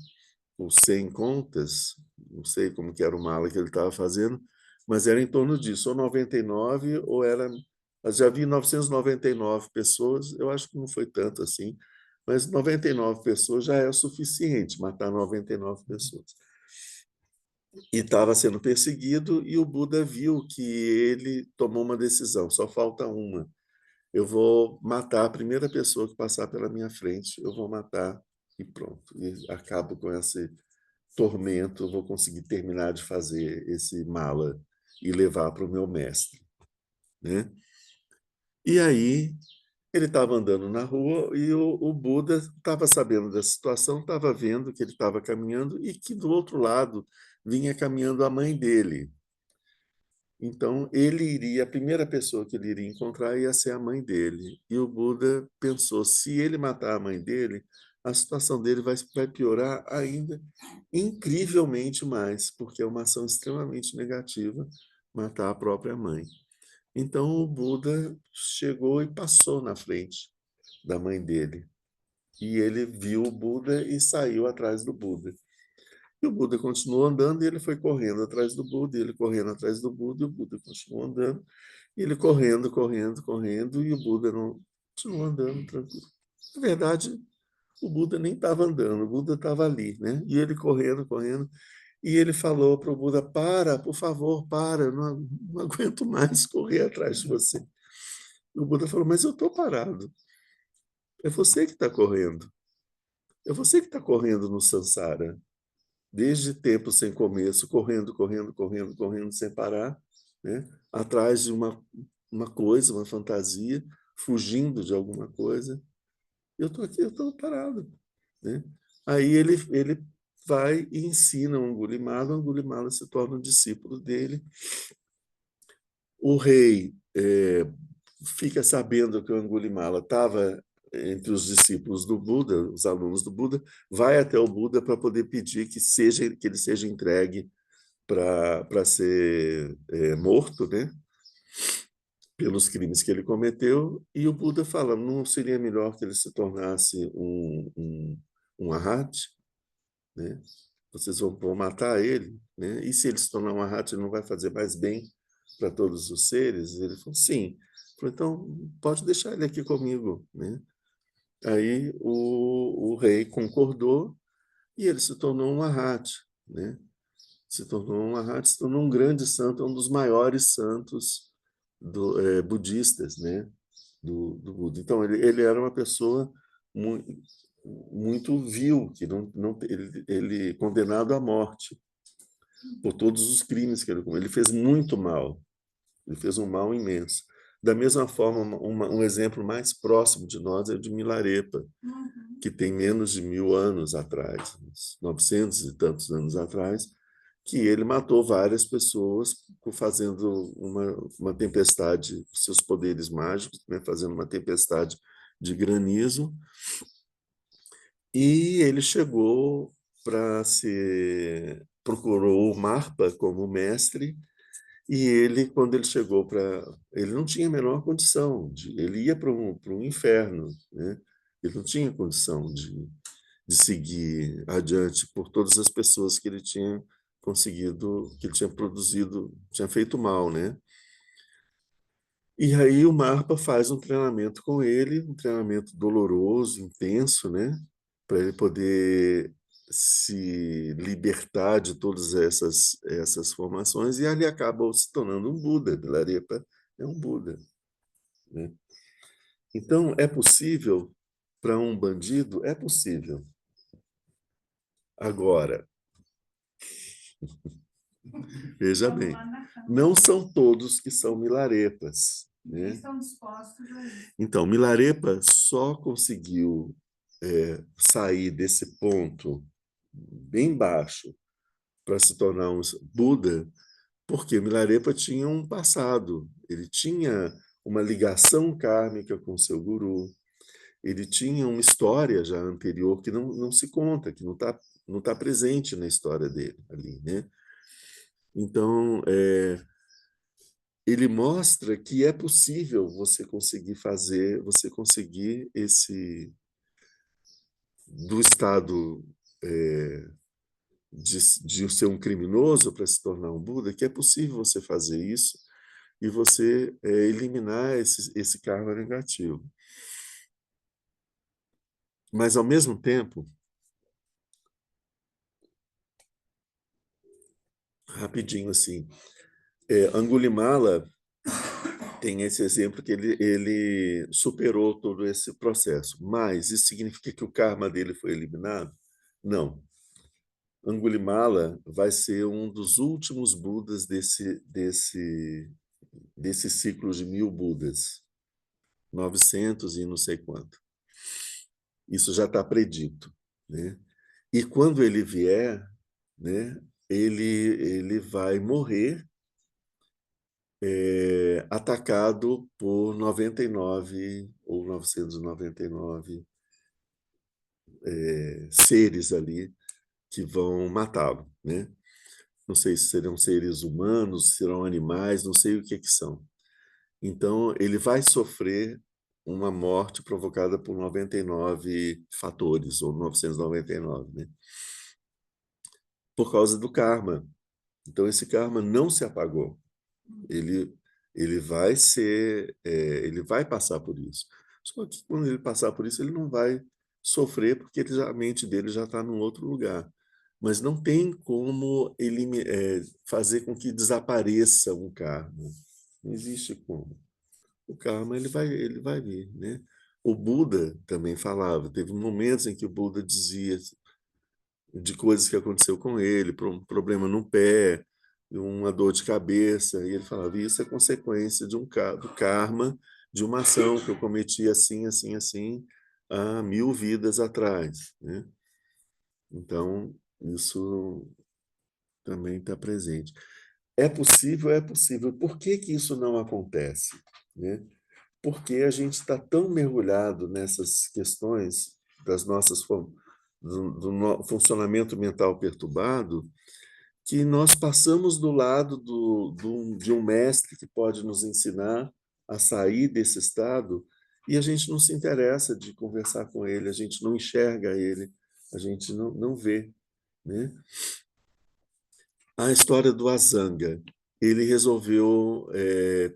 ou 100 contas, não sei como que era o mala que ele estava fazendo, mas era em torno disso, ou 99, ou era... Eu já vi 999 pessoas, eu acho que não foi tanto assim, mas 99 pessoas já é o suficiente, matar 99 pessoas. E estava sendo perseguido, e o Buda viu que ele tomou uma decisão, só falta uma. Eu vou matar a primeira pessoa que passar pela minha frente, eu vou matar e pronto. E acabo com esse tormento, eu vou conseguir terminar de fazer esse mala e levar para o meu mestre, né? E aí ele estava andando na rua e o Buda estava sabendo da situação, estava vendo que ele estava caminhando e que do outro lado vinha caminhando a mãe dele. Então, a primeira pessoa que ele iria encontrar ia ser a mãe dele. E o Buda pensou, se ele matar a mãe dele, a situação dele vai piorar ainda incrivelmente mais, porque é uma ação extremamente negativa matar a própria mãe. Então, o Buda chegou e passou na frente da mãe dele. E ele viu o Buda e saiu atrás do Buda. E o Buda continuou andando e ele foi correndo atrás do Buda, e ele correndo atrás do Buda, e o Buda continuou andando, e ele correndo, correndo, correndo, e o Buda não continuou andando tranquilo. Na verdade, o Buda nem estava andando, o Buda estava ali, né? E ele correndo, correndo, e ele falou para o Buda: para, por favor, para, eu não aguento mais correr atrás de você. E o Buda falou: mas eu estou parado, é você que está correndo, é você que está correndo no Sansara. Desde tempo sem começo, correndo, correndo, correndo, correndo sem parar, né? Atrás de uma coisa, uma fantasia, fugindo de alguma coisa. Eu estou aqui, eu estou parado, né? Aí ele vai e ensina o Angulimala se torna um discípulo dele. O rei fica sabendo que o Angulimala estava entre os discípulos do Buda, os alunos do Buda, vai até o Buda para poder pedir que ele seja entregue para ser morto, né? Pelos crimes que ele cometeu, e o Buda fala, não seria melhor que ele se tornasse um arhat, né? Vocês vão matar ele, né? E se ele se tornar um arhat, ele não vai fazer mais bem para todos os seres? Ele falou, sim. Falou, então, pode deixar ele aqui comigo, né? Aí o rei concordou e ele se tornou um arhat, né? Se tornou um arhat, se tornou um grande santo, um dos maiores santos budistas, né? Do Buda. Então, ele era uma pessoa muito, muito vil, que ele condenado à morte por todos os crimes que ele cometeu. Ele fez muito mal, ele fez um mal imenso. Da mesma forma, um exemplo mais próximo de nós é o de Milarepa, que tem menos de 1000 anos atrás, uns 900 e tantos anos atrás, que ele matou várias pessoas fazendo uma tempestade, seus poderes mágicos, né, fazendo uma tempestade de granizo, e ele chegou procurou o Marpa como mestre, E ele, quando ele chegou para... Ele não tinha a menor condição, ele ia para um inferno, né? Ele não tinha condição de seguir adiante por todas as pessoas que ele tinha conseguido, que ele tinha produzido, tinha feito mal, né? E aí o Marpa faz um treinamento com ele, um treinamento doloroso, intenso, né? Para ele poder se libertar de todas essas formações, e ali acaba se tornando um Buda. Milarepa é um Buda, né? Então, é possível para um bandido? É possível. Agora, veja Vamos bem, lá na cama. não são todos que são milarepas, Eles né? estão dispostos a isso. Então, Milarepa só conseguiu sair desse ponto bem baixo para se tornar um Buda, porque Milarepa tinha um passado, ele tinha uma ligação kármica com seu guru, ele tinha uma história já anterior que não se conta, que não tá presente na história dele ali, né? Então, ele mostra que é possível você conseguir esse do estado de ser um criminoso para se tornar um Buda, que é possível você fazer isso e você eliminar esse karma negativo. Mas, ao mesmo tempo, rapidinho assim, Angulimala tem esse exemplo que ele superou todo esse processo. Mas isso significa que o karma dele foi eliminado? Não. Angulimala vai ser um dos últimos Budas desse ciclo de 1000 Budas, 900 e não sei quanto. Isso já está predito, né? E quando ele vier, né, ele vai morrer atacado por 99 ou 999 seres ali que vão matá-lo, né? Não sei se serão seres humanos, serão animais, não sei o que são. Então, ele vai sofrer uma morte provocada por 99 fatores, ou 999, né? Por causa do karma. Então, esse karma não se apagou. Ele, ele vai passar por isso. Só que quando ele passar por isso, ele não vai sofrer, porque a mente dele já está num outro lugar. Mas não tem como fazer com que desapareça um karma. Não existe como. O karma ele vai vir, né? O Buda também falava. Teve momentos em que o Buda dizia de coisas que aconteceu com ele, um problema no pé, uma dor de cabeça, e ele falava, isso é consequência do karma, de uma ação que eu cometi assim, assim, assim, há 1000 vidas atrás, né? Então, isso também está presente. É possível, é possível. Por que que isso não acontece, né? Porque a gente está tão mergulhado nessas questões das nossas do funcionamento mental perturbado, que nós passamos do lado de um mestre que pode nos ensinar a sair desse estado, e a gente não se interessa de conversar com ele, a gente não enxerga ele, a gente não vê, né? A história do Asanga. Ele resolveu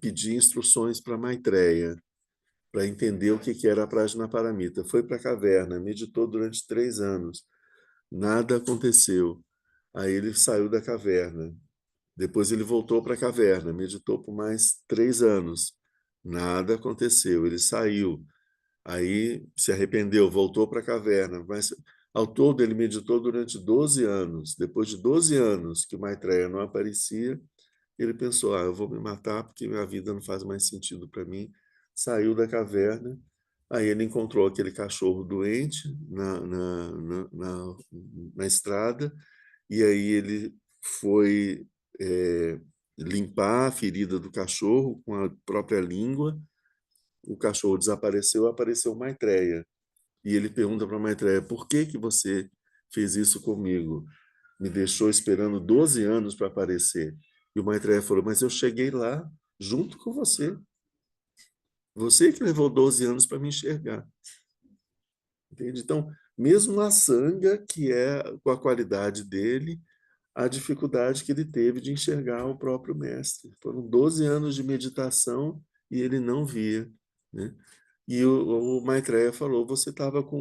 pedir instruções para Maitreya, para entender o que era a Prajnaparamita. Foi para a caverna, meditou durante 3 anos. Nada aconteceu. Aí ele saiu da caverna. Depois ele voltou para a caverna, meditou por mais 3 anos. Nada aconteceu. Ele saiu. Aí se arrependeu, voltou para a caverna. Mas ao todo ele meditou durante 12 anos. Depois de 12 anos que o Maitreya não aparecia, ele pensou, eu vou me matar porque minha vida não faz mais sentido para mim. Saiu da caverna, aí ele encontrou aquele cachorro doente na estrada, e aí ele foi limpar a ferida do cachorro com a própria língua, o cachorro desapareceu, apareceu Maitreya. E ele pergunta para Maitreya, por que que você fez isso comigo? Me deixou esperando 12 anos para aparecer. E o Maitreya falou, mas eu cheguei lá junto com você. Você que levou 12 anos para me enxergar. Entende? Então, mesmo a Sangha, que é com a qualidade dele, a dificuldade que ele teve de enxergar o próprio mestre. Foram 12 anos de meditação e ele não via. Né? E o Maitreya falou, você estava com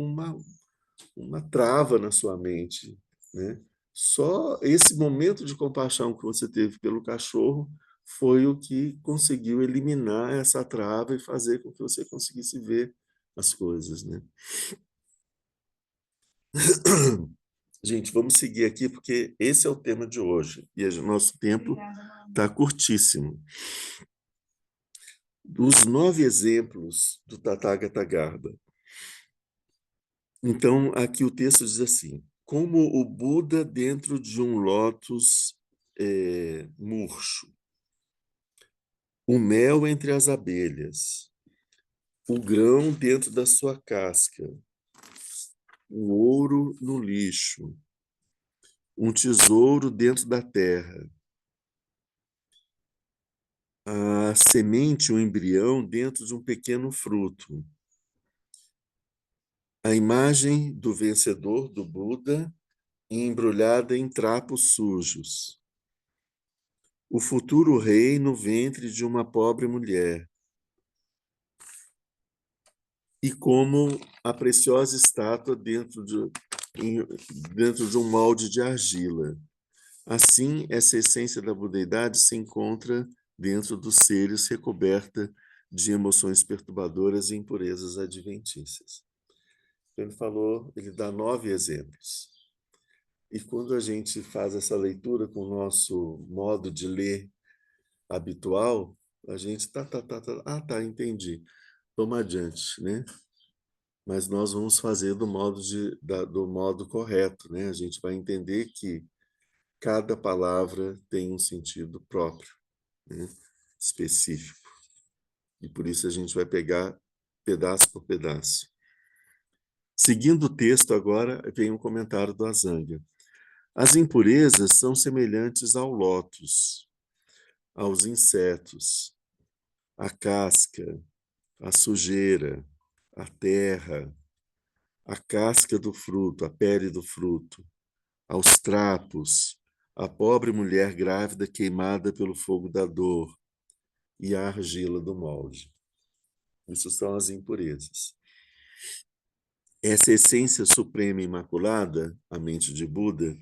uma trava na sua mente. Né? Só esse momento de compaixão que você teve pelo cachorro foi o que conseguiu eliminar essa trava e fazer com que você conseguisse ver as coisas. Né? Gente, vamos seguir aqui, porque esse é o tema de hoje. E o nosso tempo está curtíssimo. Os 9 exemplos do Tathagata Garbha. Então, aqui o texto diz assim, como o Buda dentro de um lótus murcho, o mel entre as abelhas, o grão dentro da sua casca, o ouro no lixo, um tesouro dentro da terra, a semente, o embrião dentro de um pequeno fruto, a imagem do vencedor do Buda embrulhada em trapos sujos, o futuro rei no ventre de uma pobre mulher, e como a preciosa estátua dentro de um molde de argila. Assim, essa essência da budeidade se encontra dentro dos seres recoberta de emoções perturbadoras e impurezas adventícias. Ele falou, ele dá 9 exemplos. E quando a gente faz essa leitura com o nosso modo de ler habitual, a gente entendi. Vamos adiante, né? Mas nós vamos fazer do modo correto, né? A gente vai entender que cada palavra tem um sentido próprio, né? Específico. E por isso a gente vai pegar pedaço por pedaço. Seguindo o texto agora, vem um comentário do Asanga. As impurezas são semelhantes ao lótus, aos insetos, à casca, à sujeira, à terra, à casca do fruto, à pele do fruto, aos trapos, à pobre mulher grávida queimada pelo fogo da dor e à argila do molde. Isso são as impurezas. Essa essência suprema e imaculada, a mente de Buda,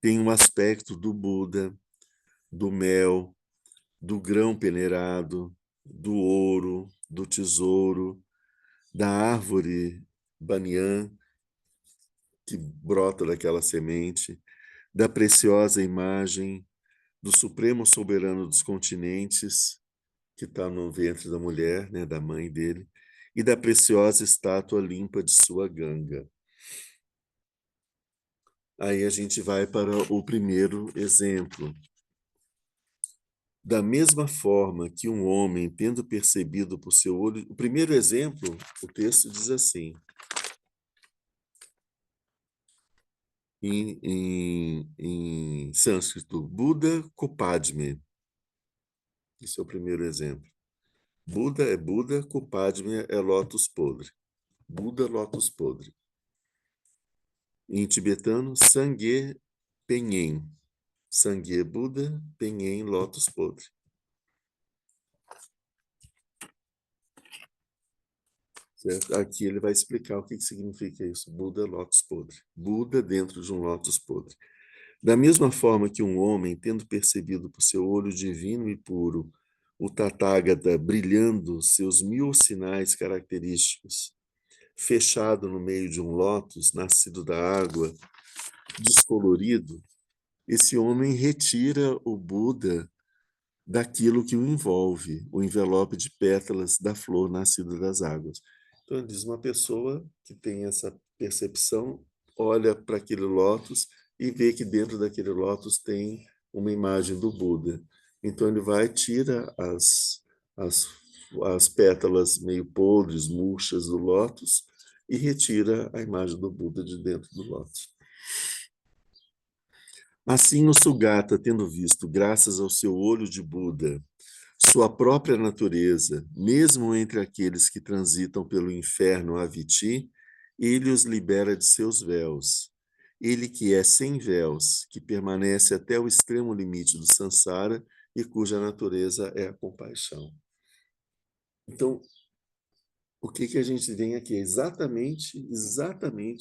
tem um aspecto do Buda, do mel, do grão peneirado, do ouro, do tesouro, da árvore banyan, que brota daquela semente, da preciosa imagem do Supremo Soberano dos Continentes, que está no ventre da mulher, né, da mãe dele, e da preciosa estátua limpa de sua ganga. Aí a gente vai para o primeiro exemplo. Da mesma forma que um homem, tendo percebido por seu olho... O primeiro exemplo, o texto diz assim, em sânscrito, Buda Kopadme. Esse é o primeiro exemplo. Buda é Buda, Kopadme é lótus podre. Buda, lótus podre. Em tibetano, Sangye Penhen. Sangye Buda, Penhen lótus podre. Certo? Aqui ele vai explicar o que significa isso. Buda, lótus podre. Buda dentro de um lótus podre. Da mesma forma que um homem, tendo percebido por seu olho divino e puro o Tathagata brilhando seus 1000 sinais característicos, fechado no meio de um lótus, nascido da água, descolorido, esse homem retira o Buda daquilo que o envolve, o envelope de pétalas da flor nascida das águas. Então, ele diz, uma pessoa que tem essa percepção, olha para aquele lótus e vê que dentro daquele lótus tem uma imagem do Buda. Então, ele vai, tira as pétalas meio podres, murchas do lótus e retira a imagem do Buda de dentro do lótus. Assim, o Sugata, tendo visto, graças ao seu olho de Buda, sua própria natureza, mesmo entre aqueles que transitam pelo inferno Aviti, ele os libera de seus véus. Ele que é sem véus, que permanece até o extremo limite do samsara e cuja natureza é a compaixão. Então, o que a gente tem aqui é exatamente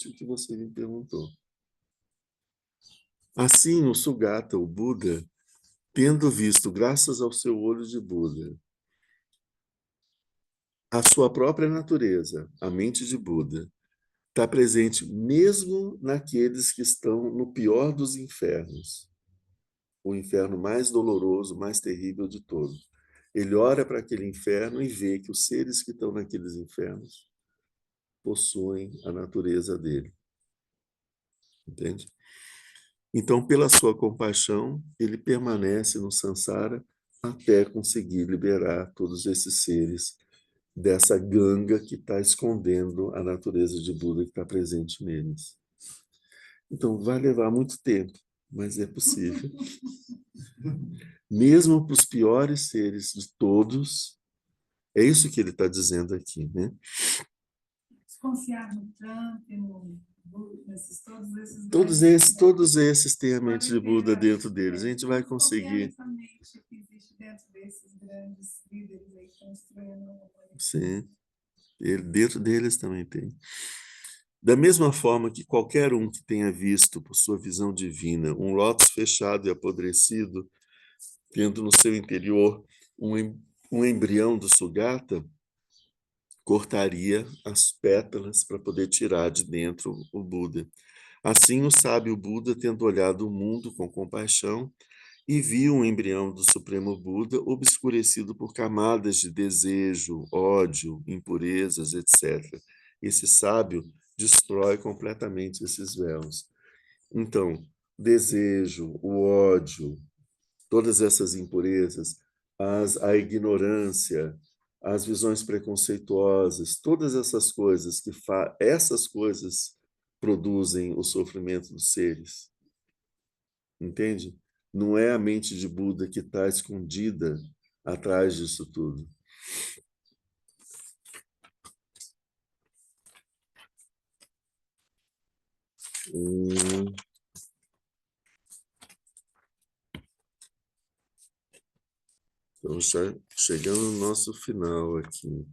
o que você me perguntou. Assim, o Sugata, o Buda, tendo visto, graças ao seu olho de Buda, a sua própria natureza, a mente de Buda, está presente mesmo naqueles que estão no pior dos infernos, o inferno mais doloroso, mais terrível de todos. Ele olha para aquele inferno e vê que os seres que estão naqueles infernos possuem a natureza dele. Entende? Então, pela sua compaixão, ele permanece no samsara até conseguir liberar todos esses seres dessa ganga que está escondendo a natureza de Buda que está presente neles. Então, vai levar muito tempo, mas é possível. Mesmo para os piores seres de todos, é isso que ele está dizendo aqui, né? Desconfiar no Trump, todos esses Todos esses têm a mente de Buda dentro deles. A gente vai conseguir. Essa mente que existe dentro desses grandes líderes aí que estão destruindo. Sim, dentro deles também tem. Da mesma forma que qualquer um que tenha visto, por sua visão divina, um lótus fechado e apodrecido, tendo no seu interior um embrião do Sugata, cortaria as pétalas para poder tirar de dentro o Buda. Assim, o sábio Buda, tendo olhado o mundo com compaixão, e viu o embrião do Supremo Buda obscurecido por camadas de desejo, ódio, impurezas, etc. Esse sábio destrói completamente esses véus. Então, desejo, o ódio, todas essas impurezas, a ignorância, as visões preconceituosas, todas essas coisas essas coisas produzem o sofrimento dos seres. Entende? Não é a mente de Buda que está escondida atrás disso tudo. Então, já chegando no nosso final aqui.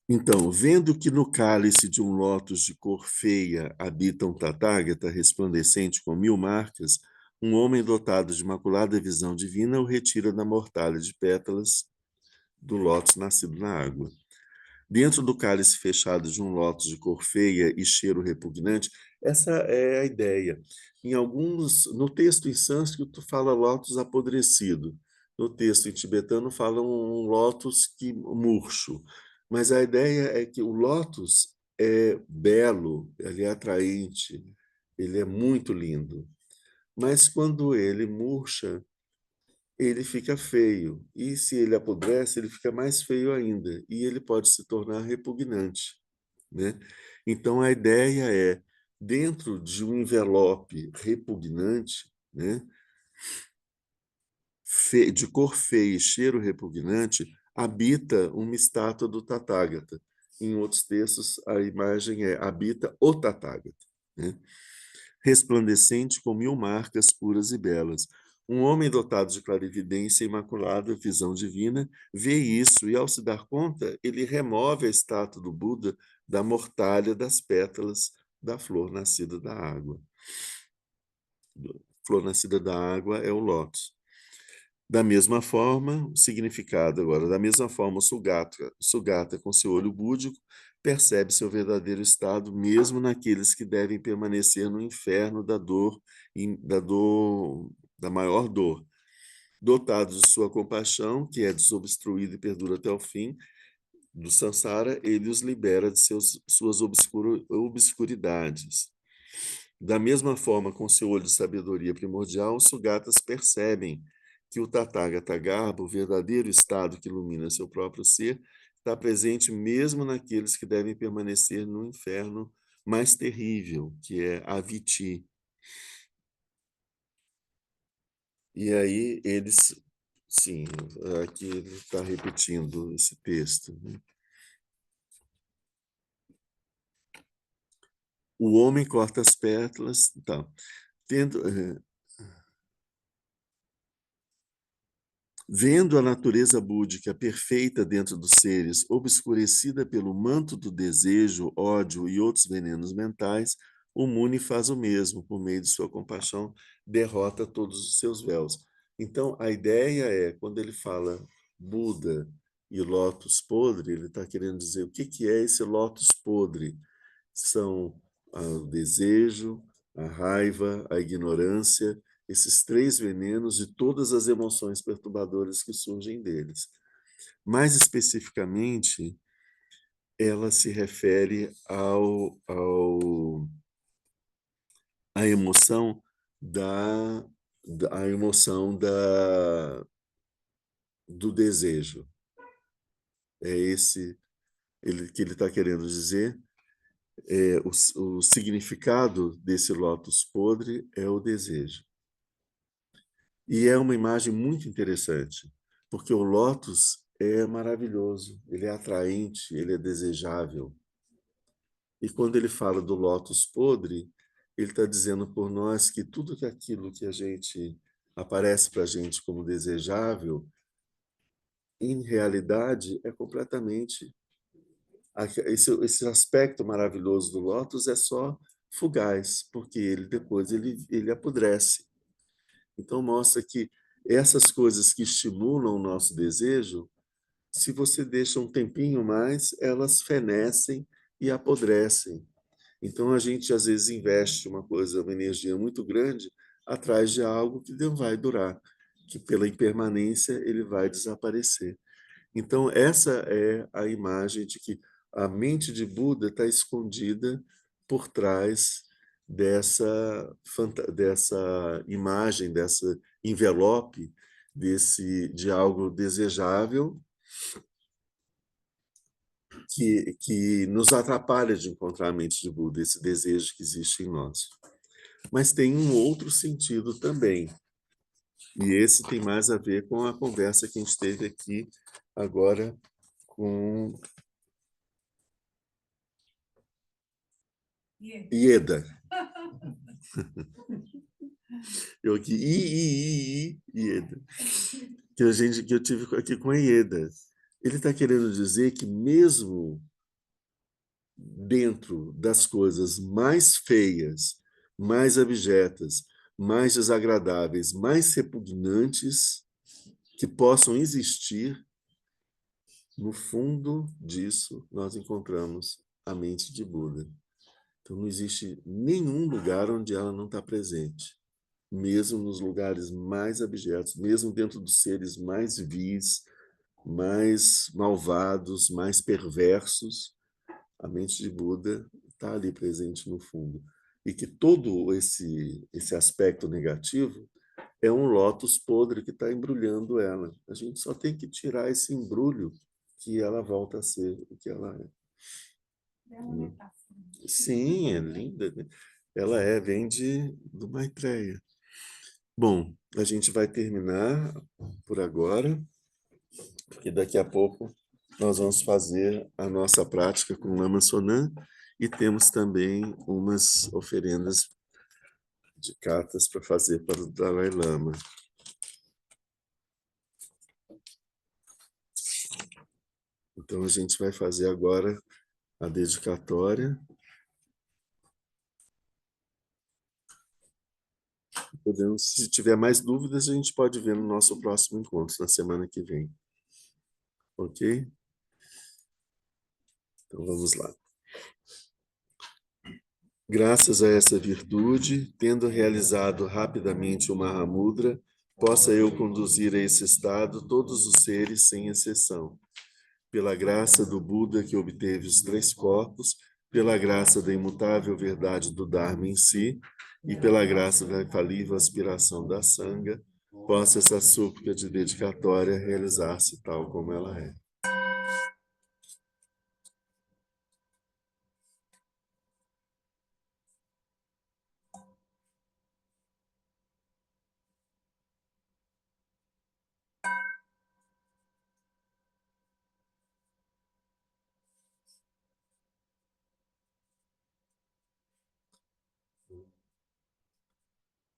Então, vendo que no cálice de um lótus de cor feia habita um Tathagata resplandecente com 1000 marcas, um homem dotado de imaculada visão divina o retira da mortalha de pétalas do lótus nascido na água. Dentro do cálice fechado de um lótus de cor feia e cheiro repugnante, essa é a ideia. No texto em sânscrito fala lótus apodrecido. No texto em tibetano fala um lótus murcho. Mas a ideia é que o lótus é belo, ele é atraente, ele é muito lindo. Mas quando ele murcha, ele fica feio. E se ele apodrece, ele fica mais feio ainda. E ele pode se tornar repugnante, né? Então, a ideia é, dentro de um envelope repugnante, né, de cor feia e cheiro repugnante, habita uma estátua do Tathagata. Em outros textos, a imagem habita o Tathagata, né? Resplandecente com 1000 marcas puras e belas. Um homem dotado de clarividência imaculada, visão divina, vê isso e, ao se dar conta, ele remove a estátua do Buda da mortalha das pétalas da flor nascida da água. Flor nascida da água é o lótus. Da mesma forma, o significado agora, da mesma forma, o Sugata, com seu olho búdico, percebe seu verdadeiro estado, mesmo naqueles que devem permanecer no inferno da maior dor. Dotados de sua compaixão, que é desobstruída e perdura até o fim do samsara, ele os libera de suas obscuridades. Da mesma forma, com seu olho de sabedoria primordial, os Sugatas percebem que o Tathagata Garbha, o verdadeiro estado que ilumina seu próprio ser, está presente mesmo naqueles que devem permanecer no inferno mais terrível, que é a Viti. E aí eles, sim, aqui ele está repetindo esse texto, né? O homem corta as pétalas, então, tendo, vendo a natureza búdica perfeita dentro dos seres, obscurecida pelo manto do desejo, ódio e outros venenos mentais, o Muni faz o mesmo, por meio de sua compaixão, derrota todos os seus véus. Então, a ideia é, quando ele fala Buda e lótus podre, ele está querendo dizer o que é esse lótus podre? São o desejo, a raiva, a ignorância, esses 3 venenos e todas as emoções perturbadoras que surgem deles. Mais especificamente, ela se refere à emoção a emoção do desejo. É esse que ele está querendo dizer. O significado desse lótus podre é o desejo. E é uma imagem muito interessante, porque o lótus é maravilhoso, ele é atraente, ele é desejável. E quando ele fala do lótus podre, ele está dizendo por nós que tudo aquilo que a gente aparece para a gente como desejável, em realidade é completamente esse aspecto maravilhoso do lótus é só fugaz, porque ele depois ele apodrece. Então mostra que essas coisas que estimulam o nosso desejo, se você deixa um tempinho mais, elas fenecem e apodrecem. Então a gente às vezes investe uma energia muito grande atrás de algo que não vai durar, que pela impermanência ele vai desaparecer. Então, essa é a imagem de que a mente de Buda está escondida por trás dessa imagem, dessa envelope, de algo desejável que nos atrapalha de encontrar a mente de Buda, esse desejo que existe em nós. Mas tem um outro sentido também, e esse tem mais a ver com a conversa que a gente teve aqui agora com Ieda. Eu aqui, Ieda. Que eu tive aqui com a Ieda. Ele está querendo dizer que mesmo dentro das coisas mais feias, mais abjetas, mais desagradáveis, mais repugnantes que possam existir, no fundo disso nós encontramos a mente de Buda. Então não existe nenhum lugar onde ela não está presente. Mesmo nos lugares mais abjetos, mesmo dentro dos seres mais vis, mais malvados, mais perversos, a mente de Buda está ali presente no fundo. E que todo esse aspecto negativo é um lótus podre que está embrulhando ela. A gente só tem que tirar esse embrulho que ela volta a ser o que ela é. Sim, é linda. Ela vem do Maitreya. Bom, a gente vai terminar por agora, porque daqui a pouco nós vamos fazer a nossa prática com Lama Sonan e temos também umas oferendas de cartas para fazer para o Dalai Lama. Então a gente vai fazer agora a dedicatória. Se tiver mais dúvidas, a gente pode ver no nosso próximo encontro, na semana que vem. Ok? Então vamos lá. Graças a essa virtude, tendo realizado rapidamente o Mahamudra, possa eu conduzir a esse estado todos os seres sem exceção. Pela graça do Buda que obteve os 3 corpos, pela graça da imutável verdade do Dharma em si, e pela graça da infalível aspiração da Sangha, possa essa súplica de dedicatória realizar-se tal como ela é.